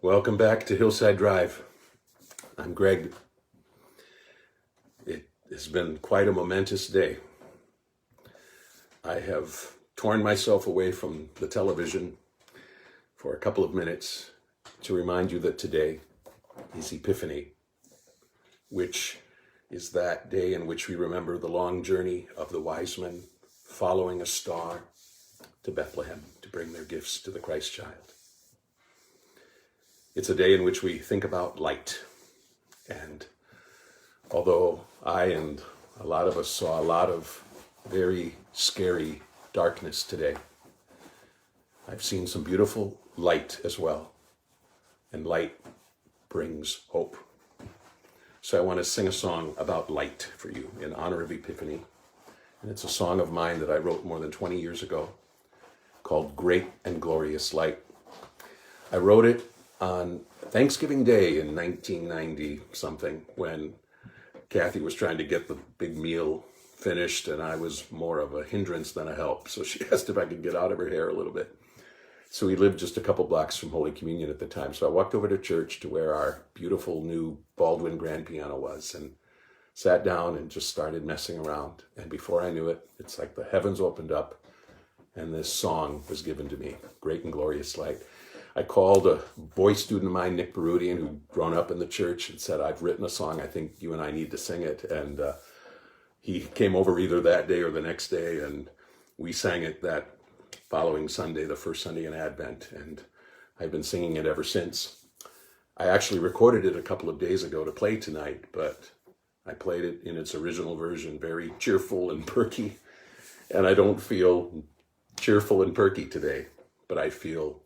Welcome back to Hillside Drive. I'm Greg. It has been quite a momentous day. I have torn myself away from the television for a couple of minutes to remind you that today is Epiphany, which is that day in which we remember the long journey of the wise men following a star to Bethlehem to bring their gifts to the Christ child. It's a day in which we think about light. And although I and a lot of us saw a lot of very scary darkness today, I've seen some beautiful light as well. And light brings hope. So I want to sing a song about light for you in honor of Epiphany. And it's a song of mine that I wrote more than 20 years ago called Great and Glorious Light. I wrote it on Thanksgiving Day in 1990 something, when Kathy was trying to get the big meal finished and I was more of a hindrance than a help. So she asked if I could get out of her hair a little bit. So we lived just a couple blocks from Holy Communion at the time. So I walked over to church to where our beautiful new Baldwin grand piano was and sat down and just started messing around. And before I knew it, it's like the heavens opened up and this song was given to me, Great and Glorious Light. I called a boy student of mine, Nick Berudian, who'd grown up in the church, and said, I've written a song, I think you and I need to sing it. And he came over either that day or the next day, and we sang it that following Sunday, the first Sunday in Advent, and I've been singing it ever since. I actually recorded it a couple of days ago to play tonight, but I played it in its original version, very cheerful and perky, and I don't feel cheerful and perky today, but I feel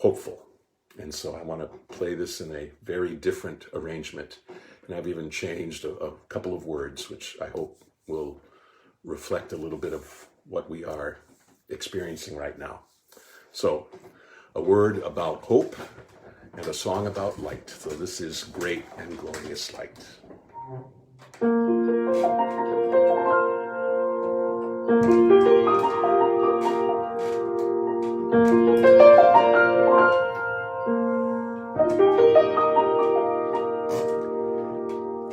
hopeful. And so I want to play this in a very different arrangement. And I've even changed a couple of words, which I hope will reflect a little bit of what we are experiencing right now. So a word about hope and a song about light. So this is Great and Glorious Light.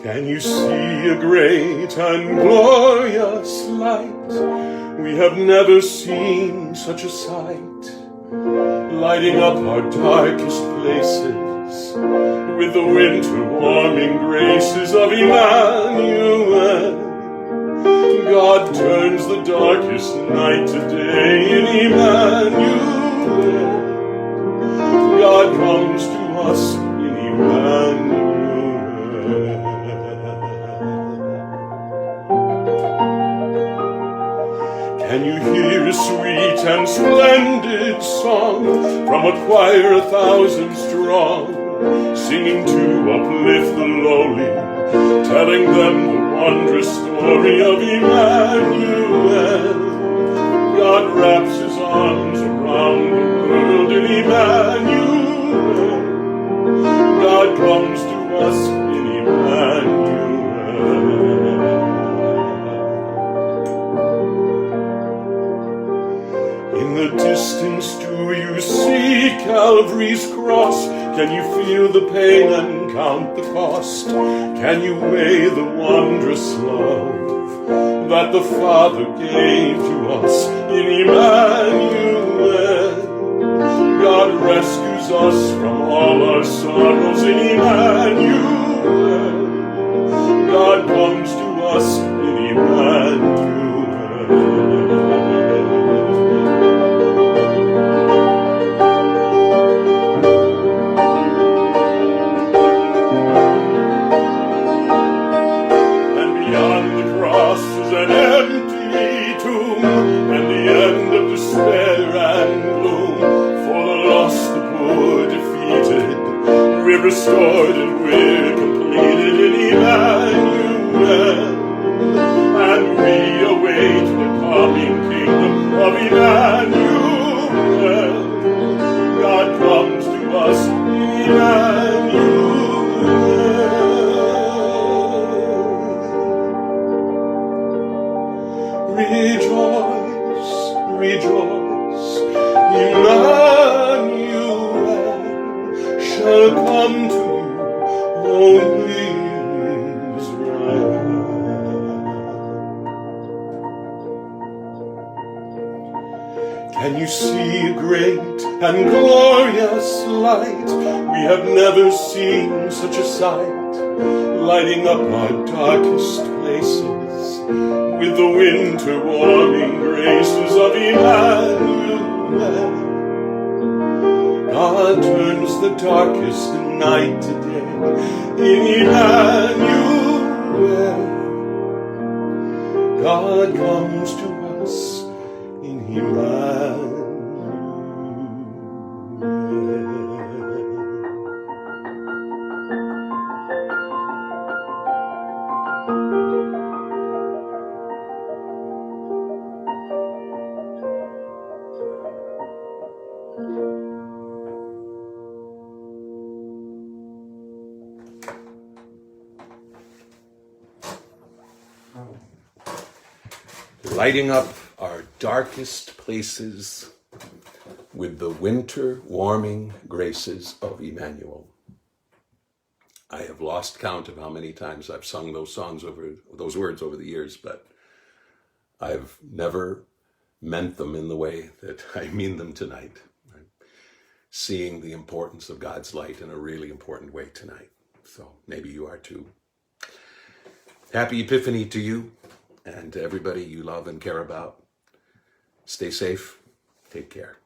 Can you see a great and glorious light? We have never seen such a sight, lighting up our darkest places with the winter warming graces of Emmanuel. God turns the darkest night to day in Emmanuel. God comes to us in Emmanuel. Can you hear a sweet and splendid song from a choir 1,000 strong, singing to uplift the lowly, telling them the wondrous story of Emmanuel? God wraps his arms around the world in Emmanuel. God comes to us in Emmanuel. In the distance do you see Calvary's cross? Can you feel the pain and count the cost? Can you weigh the wondrous love that the Father gave to us in Emmanuel? God rescues us from all our sorrows in Emmanuel. God comes to us in Emmanuel. Restored and we're completed in Emmanuel, and we await the coming kingdom of Emmanuel. God comes to us in Emmanuel. Rejoice, rejoice, Emmanuel and glorious light. We have never seen such a sight, lighting up our darkest places with the winter warming graces of Emmanuel. God turns the darkest night to day in Emmanuel. God comes to us in Emmanuel. Lighting up our darkest places with the winter warming graces of Emmanuel. I have lost count of how many times I've sung those words over the years, but I've never meant them in the way that I mean them tonight. Right? Seeing the importance of God's light in a really important way tonight. So maybe you are too. Happy Epiphany to you and to everybody you love and care about. Stay safe. Take care.